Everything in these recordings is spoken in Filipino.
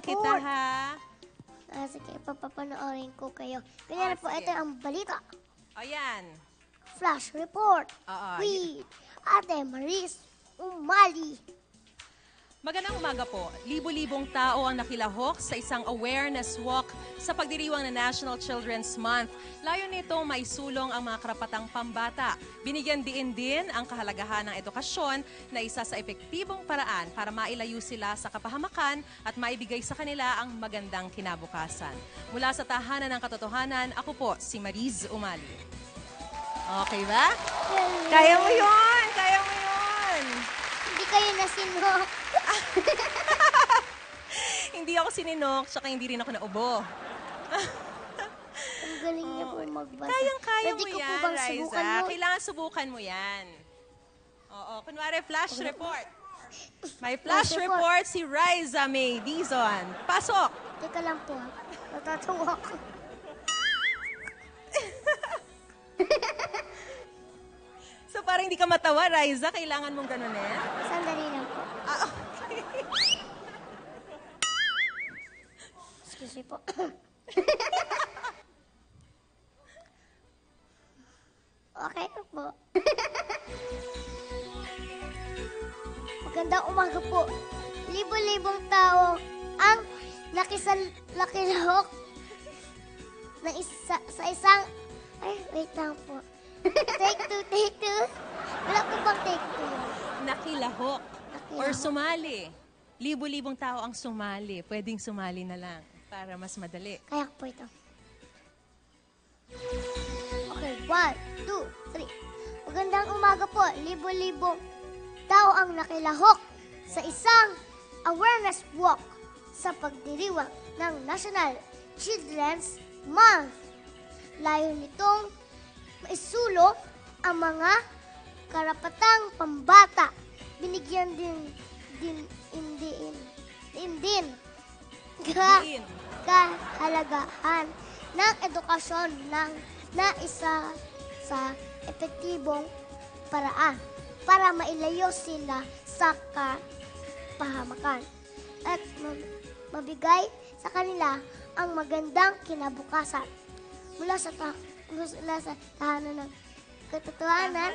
lang kita, ha? Sige, papapanoorin ko kayo. Kanya po, sige. ito ang balita. O, yan. Flash report Oo, with Ate Maris Umali. Magandang umaga po. Libo-libong tao ang nakilahok sa isang awareness walk sa pagdiriwang ng National Children's Month. Layo nitong maisulong ang mga karapatang pambata. Binigyan diin din ang kahalagahan ng edukasyon na isa sa epektibong paraan para mailayo sila sa kapahamakan at maibigay sa kanila ang magandang kinabukasan. Mula sa Tahanan ng Katotohanan, ako po si Mariz Umali. Okay ba? Kaya mo yun! Kaya mo yun! Hindi kayo nasinok. Hindi ako sininok, tsaka hindi rin ako naubo. Ang galing niya po magbasa. Kayang-kaya mo Pwede ko po yan, bang Riza. subukan mo? Kailangan subukan mo yan. Oo, kunwari flash report. May flash report si Riza May Dizon. Pasok! Teka lang po. Natatawa ko. So parang hindi ka matawa, Riza, kailangan mong ganunin? Sandali lang po. Okay. Excuse me po. Okay na po. Magandang umaga po. Libo-libong tao ang nakilahok na sa isang... Ay, wait lang po. Take two. Wala po bang take two? Nakilahok. Or sumali. Libo-libong tao ang sumali. Pwedeng sumali na lang para mas madali. Kaya ko po ito. Okay, 1, 2, 3. Magandang umaga po. Libo-libong tao ang nakilahok sa isang awareness walk sa pagdiriwang ng National Children's Month. Layo nitong maisulong ang mga karapatang pambata. Binigyan din kahalagahan ng edukasyon na isa sa epektibong paraan para mailayo sila sa kapahamakan at mabigay sa kanila ang magandang kinabukasan. Mula sa Tahanan ng Katotohanan,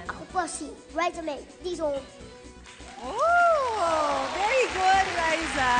ako po si Riza May Dizon. Oh, very good, Riza.